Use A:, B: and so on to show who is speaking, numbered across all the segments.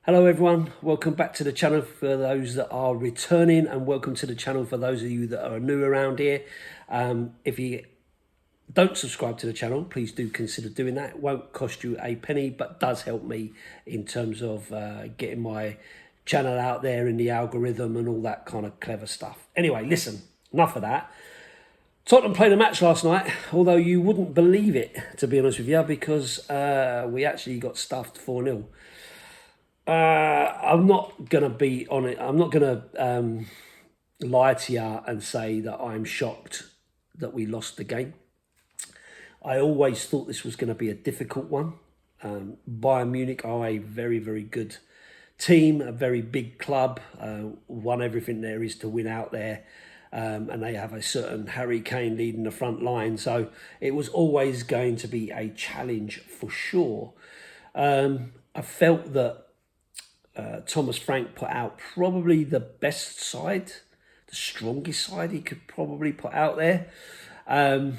A: Hello everyone, welcome back to the channel for those that are returning, and welcome to the channel for those of you that are new around here. If you don't subscribe to the channel, please do consider doing that. It won't cost you a penny, but does help me in terms of getting my channel out there in the algorithm and all that kind of clever stuff. Anyway, listen, enough of that. Tottenham played a match last night, although you wouldn't believe it, to be honest with you, because we actually got stuffed 4-0. I'm not gonna be on it. I'm not gonna lie to you and say that I'm shocked that we lost the game. I always thought this was going to be a difficult one. Bayern Munich are a very, very good team, a very big club. Won everything there is to win out there, and they have a certain Harry Kane leading the front line. So it was always going to be a challenge for sure. I felt that Thomas Frank put out probably the best side, the strongest side he could probably put out there. I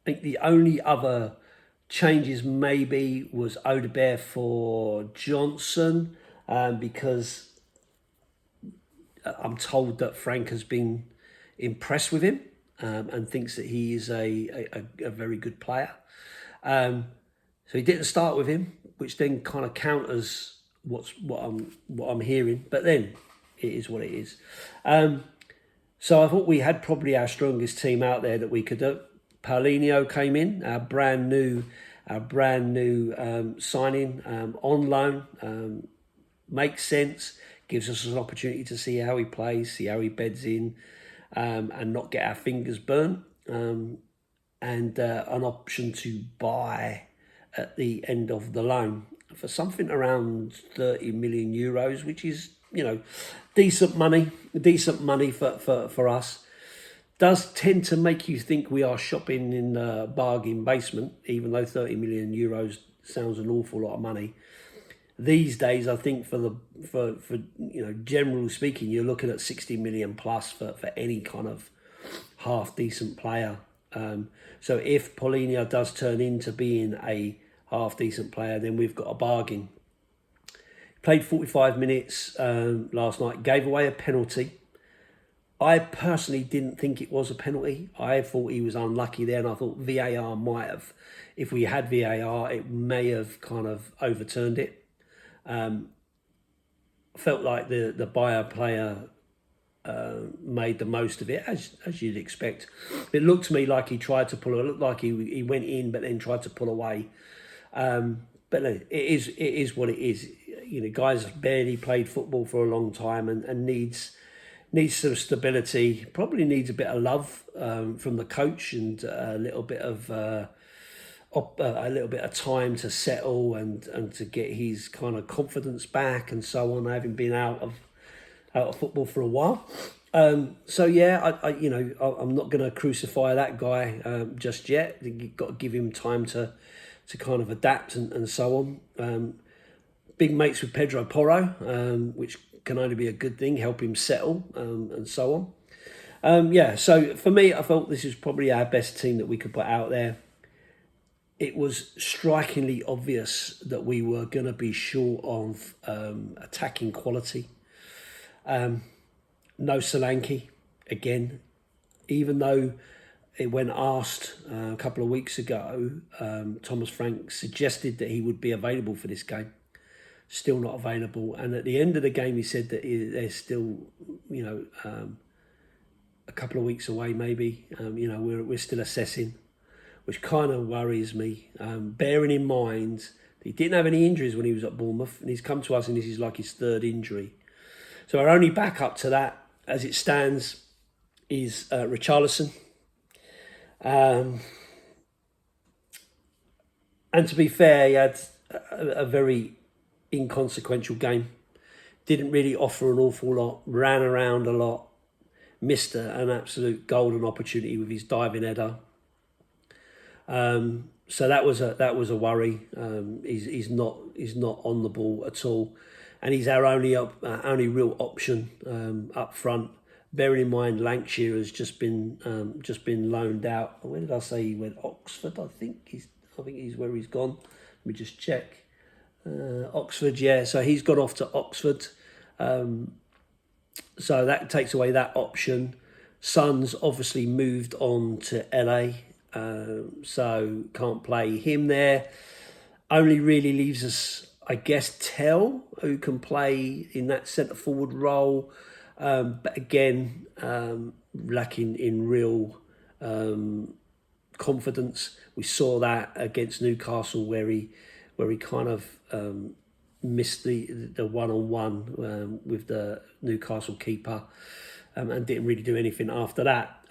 A: think the only other changes maybe was Odegaard for Johnson, because I'm told that Frank has been impressed with him and thinks that he is a very good player. So he didn't start with him, which then kind of counters what I'm hearing, but then it is what it is. So I thought we had probably our strongest team out there that we could do. Paulinho came in, our brand new signing on loan. Makes sense, gives us an opportunity to see how he plays, see how he beds in, and not get our fingers burnt. And an option to buy at the end of the loan for something around 30 million euros, which is, decent money for us. Does tend to make you think we are shopping in a bargain basement, even though 30 million euros sounds an awful lot of money. These days, I think for generally speaking, you're looking at 60 million plus for any kind of half decent player. So if Paulinho does turn into being a half decent player, then we've got a bargain. Played 45 minutes last night, gave away a penalty. I personally didn't think it was a penalty. I thought he was unlucky there, and I thought VAR might have, if we had VAR, it may have kind of overturned it. Felt like the Bayern player made the most of it, as you'd expect. It looked to me like he tried to pull it. It looked like he went in, but then tried to pull away. But no, it is what it is. Guys barely played football for a long time and needs some stability. Probably needs a bit of love from the coach and a little bit of time to settle and to get his kind of confidence back and so on. Having been out of football for a while. So yeah, I'm not going to crucify that guy just yet. I think you've got to give him time to kind of adapt and so on. Big mates with Pedro Porro, which can only be a good thing, help him settle and so on. So for me, I felt this is probably our best team that we could put out there. It was strikingly obvious that we were going to be short of attacking quality. No Solanke, again, even though when asked a couple of weeks ago, Thomas Frank suggested that he would be available for this game. Still not available. And at the end of the game, he said that they're still, a couple of weeks away, maybe. We're still assessing, which kind of worries me. Bearing in mind that he didn't have any injuries when he was at Bournemouth, and he's come to us and this is like his third injury. So our only backup to that, as it stands, is Richarlison. And to be fair, he had a very inconsequential game. Didn't really offer an awful lot. Ran around a lot. Missed an absolute golden opportunity with his diving header. So that was a worry. He's not on the ball at all, and he's our only real option up front. Bearing in mind, Lancashire has just been loaned out. Where did I say he went? Oxford, I think he's where he's gone. Let me just check. Oxford, yeah. So he's gone off to Oxford. So that takes away that option. Son's obviously moved on to LA, so can't play him there. Only really leaves us, I guess, Tell, who can play in that centre forward role. But again, lacking in real confidence. We saw that against Newcastle, where he kind of missed the one-on-one with the Newcastle keeper, and didn't really do anything after that.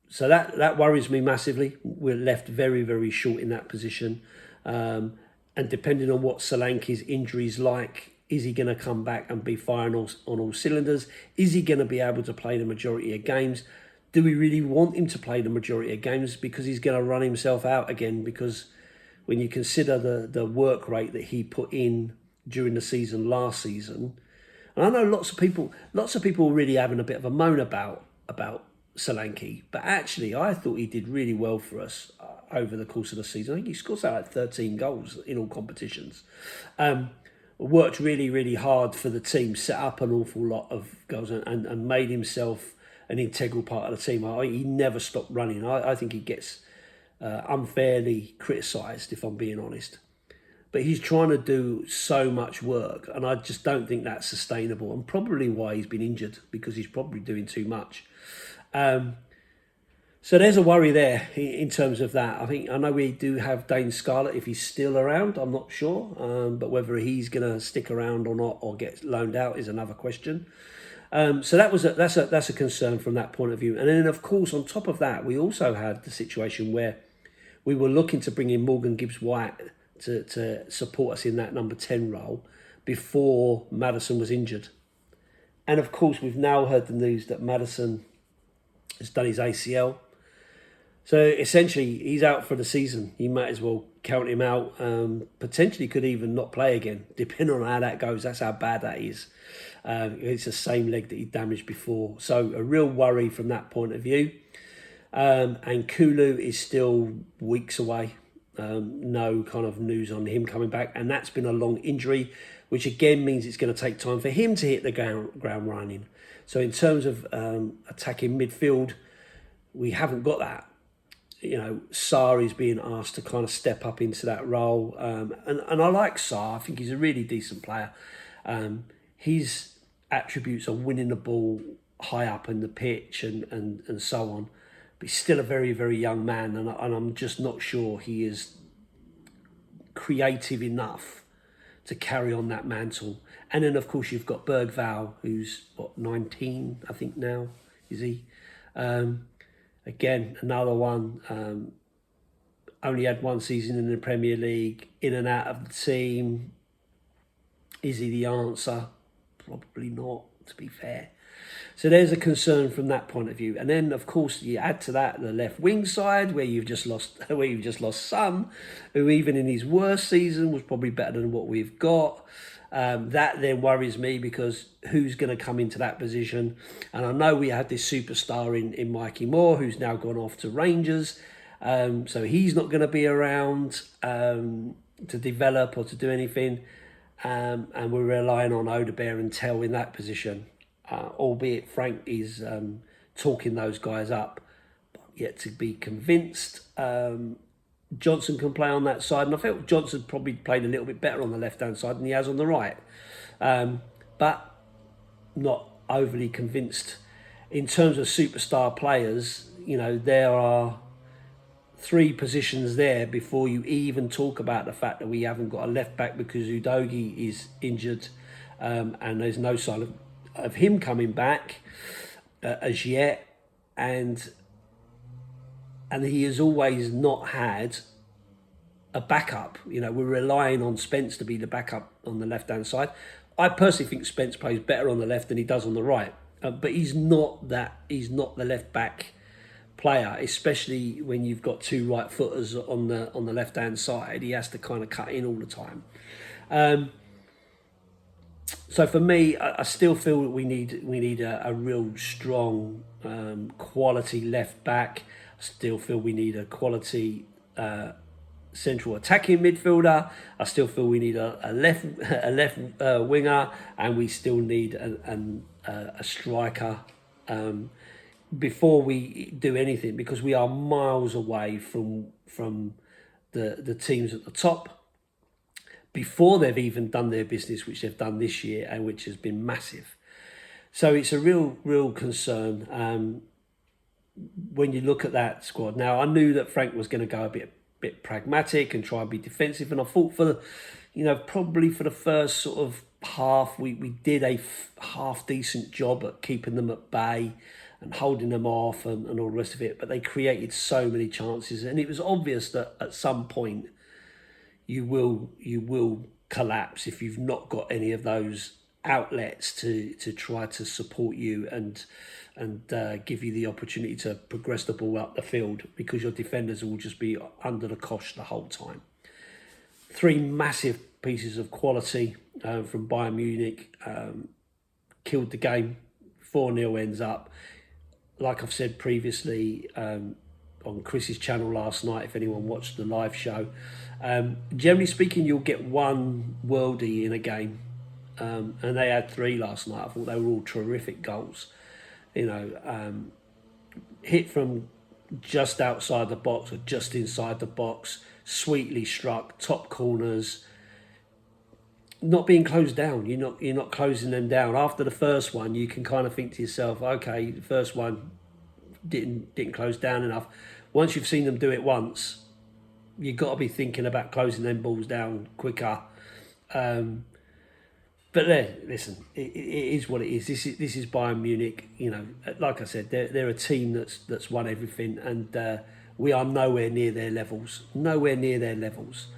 A: So that worries me massively. We're left very, very short in that position. And depending on what Solanke's injury's like, is he going to come back and be firing on all cylinders? Is he going to be able to play the majority of games? Do we really want him to play the majority of games? Because he's going to run himself out again. Because when you consider the work rate that he put in during the season last season, and I know lots of people were really having a bit of a moan about Solanke, but actually I thought he did really well for us over the course of the season. I think he scored like 13 goals in all competitions. Worked really, really hard for the team, set up an awful lot of goals and made himself an integral part of the team. He never stopped running. I think he gets unfairly criticised, if I'm being honest. But he's trying to do so much work, and I just don't think that's sustainable, and probably why he's been injured, because he's probably doing too much. So there's a worry there in terms of that. I know we do have Dane Scarlett, if he's still around, I'm not sure. But whether he's going to stick around or not, or get loaned out, is another question. So that's a concern from that point of view. And then, of course, on top of that, we also had the situation where we were looking to bring in Morgan Gibbs-White to support us in that number 10 role before Maddison was injured. And, of course, we've now heard the news that Maddison has done his ACL. So essentially, he's out for the season. You might as well count him out. Potentially could even not play again, depending on how that goes. That's how bad that is. It's the same leg that he damaged before. So a real worry from that point of view. And Kulu is still weeks away. No kind of news on him coming back. And that's been a long injury, which again means it's going to take time for him to hit the ground running. So in terms of attacking midfield, we haven't got that. You know, Sarr is being asked to kind of step up into that role. And I like Sarr. I think he's a really decent player. His attributes are winning the ball high up in the pitch and so on. But he's still a very, very young man. And I'm just not sure he is creative enough to carry on that mantle. And then, of course, you've got Bergvall, who's, 19, I think now, is he? Again, another one, only had one season in the Premier League, in and out of the team. Is he the answer? Probably not, to be fair. So there's a concern from that point of view. And then, of course, you add to that the left wing side, where you've just lost Son, who even in his worst season was probably better than what we've got. That then worries me, because who's going to come into that position? And I know we had this superstar in Mikey Moore, who's now gone off to Rangers. So he's not going to be around to develop or to do anything. And we're relying on Odebear and Tell in that position. Albeit Frank is talking those guys up, but yet to be convinced. Johnson can play on that side, and I felt Johnson probably played a little bit better on the left-hand side than he has on the right. But not overly convinced. In terms of superstar players, you know, there are 3 positions there before you even talk about the fact that we haven't got a left-back because Udogie is injured, and there's no sign of him coming back as yet. And he has always not had a backup. You know, we're relying on Spence to be the backup on the left-hand side. I personally think Spence plays better on the left than he does on the right. But he's not the left-back player, especially when you've got 2 right footers on the left-hand side. He has to kind of cut in all the time. So for me, I still feel that we need a real strong quality left back. I still feel we need a quality central attacking midfielder. I still feel we need a left winger, and we still need a striker before we do anything, because we are miles away from the teams at the top before they've even done their business, which they've done this year and which has been massive. So it's a real concern when you look at that squad. Now, I knew that Frank was going to go a bit pragmatic and try and be defensive, and I thought probably for the first sort of half, we did a half decent job at keeping them at bay and holding them off and all the rest of it. But they created so many chances, and it was obvious that at some point you will collapse if you've not got any of those outlets to try to support you and give you the opportunity to progress the ball up the field, because your defenders will just be under the cosh the whole time. 3 massive pieces of quality from Bayern Munich killed the game. 4-0 ends up. Like I've said previously on Chris's channel last night, if anyone watched the live show, generally speaking, you'll get one worldie in a game. And they had 3 last night. I thought they were all terrific goals. Hit from just outside the box or just inside the box, sweetly struck, top corners, not being closed down. You're not closing them down. After the first one, you can kind of think to yourself, okay, the first one didn't close down enough. Once you've seen them do it once, you've got to be thinking about closing them balls down quicker. But listen, it is what it is. This is Bayern Munich. Like I said, they're a team that's won everything, and we are nowhere near their levels. Nowhere near their levels.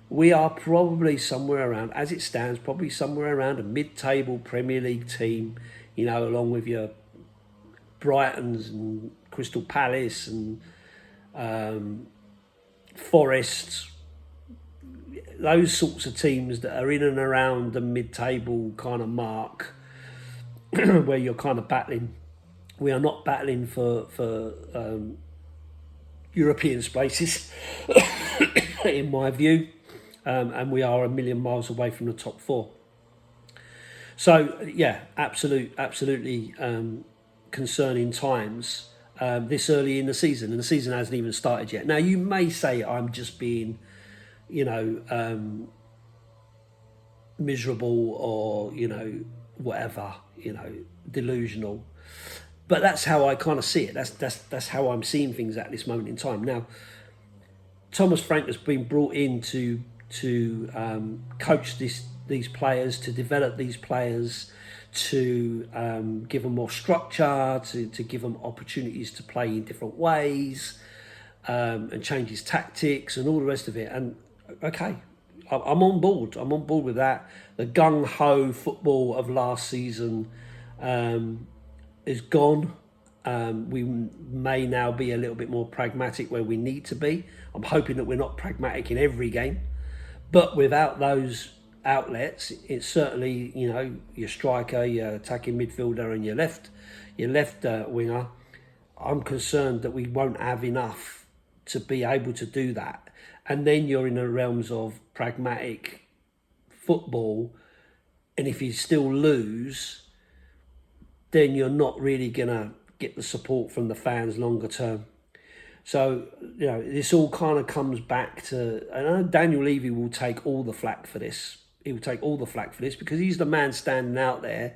A: We are probably somewhere around, as it stands, probably somewhere around a mid-table Premier League team. Along with your Brightons and Crystal Palace and Forest. Those sorts of teams that are in and around the mid-table kind of mark, where you're kind of battling. We are not battling for European spaces, in my view, and we are a million miles away from the top 4. So yeah, absolutely concerning times this early in the season, and the season hasn't even started yet. Now, you may say I'm just being miserable or, whatever, delusional. But that's how I kind of see it. That's how I'm seeing things at this moment in time. Now, Thomas Frank has been brought in to coach these players, to develop these players, to give them more structure, to give them opportunities to play in different ways, and change his tactics and all the rest of it. And okay, I'm on board. I'm on board with that. The gung-ho football of last season is gone. We may now be a little bit more pragmatic where we need to be. I'm hoping that we're not pragmatic in every game, but without those outlets, it's certainly, your striker, your attacking midfielder, and your left winger. I'm concerned that we won't have enough to be able to do that. And then you're in the realms of pragmatic football, and if you still lose, then you're not really gonna get the support from the fans longer term. So, this all kind of comes back to, I know Daniel Levy will take all the flack for this. He will take all the flack for this because he's the man standing out there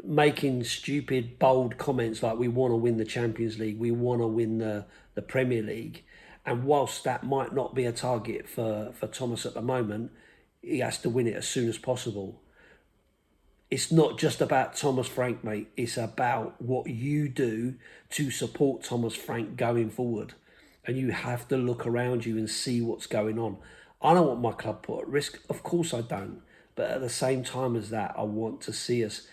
A: making stupid, bold comments like, we want to win the Champions League, we want to win the Premier League. And whilst that might not be a target for Thomas at the moment, he has to win it as soon as possible. It's not just about Thomas Frank, mate. It's about what you do to support Thomas Frank going forward. And you have to look around you and see what's going on. I don't want my club put at risk. Of course I don't. But at the same time as that, I want to see us,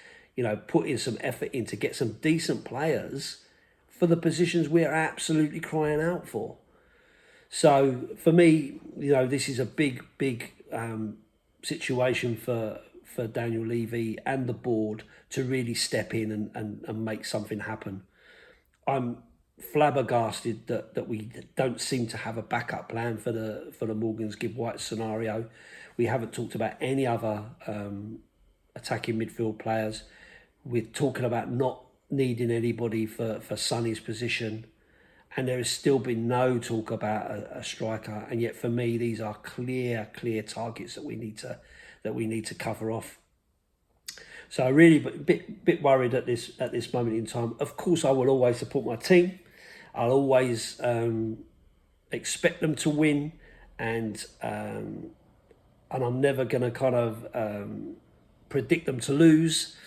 A: put in some effort in to get some decent players for the positions we're absolutely crying out for. So for me, this is a big situation for Daniel Levy and the board to really step in and make something happen. I'm flabbergasted that we don't seem to have a backup plan for the Morgan's Give White scenario. We haven't talked about any other attacking midfield players. We're talking about not needing anybody for Sonny's position, and there has still been no talk about a striker. And yet, for me, these are clear targets that we need to cover off. So I'm really bit worried at this moment in time. Of course, I will always support my team. I'll always expect them to win, and I'm never going to kind of predict them to lose.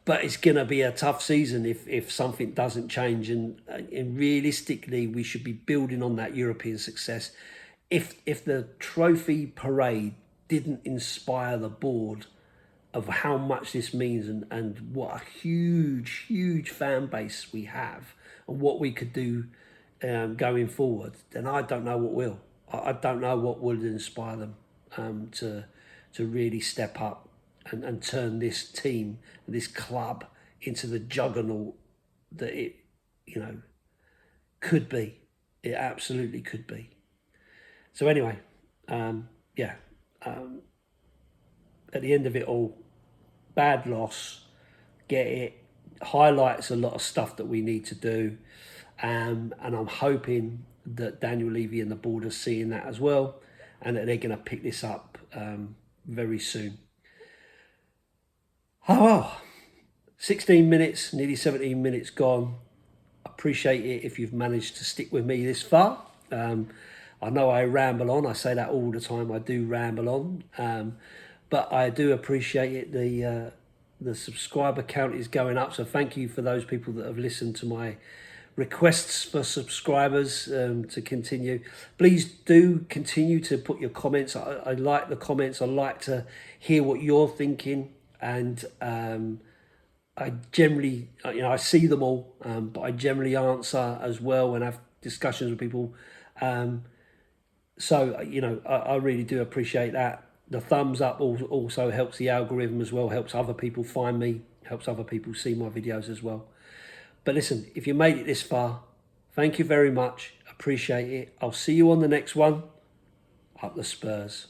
A: But it's going to be a tough season if something doesn't change. And realistically, we should be building on that European success. If the trophy parade didn't inspire the board of how much this means and what a huge fan base we have and what we could do going forward, then I don't know what will. I don't know what will inspire them to really step up and turn this team, this club, into the juggernaut that it, could be. It absolutely could be. So anyway, at the end of it all, bad loss, get it, highlights a lot of stuff that we need to do. And I'm hoping that Daniel Levy and the board are seeing that as well, and that they're going to pick this up very soon. Oh well, 16 minutes, nearly 17 minutes gone. Appreciate it if you've managed to stick with me this far. I know I ramble on. I say that all the time. I do ramble on. But I do appreciate it. The subscriber count is going up. So thank you for those people that have listened to my requests for subscribers to continue. Please do continue to put your comments. I like the comments. I like to hear what you're thinking. And I generally, I see them all, but I generally answer as well and have discussions with people. So, I really do appreciate that. The thumbs up also helps the algorithm as well, helps other people find me, helps other people see my videos as well. But listen, if you made it this far, thank you very much. Appreciate it. I'll see you on the next one. Up the Spurs.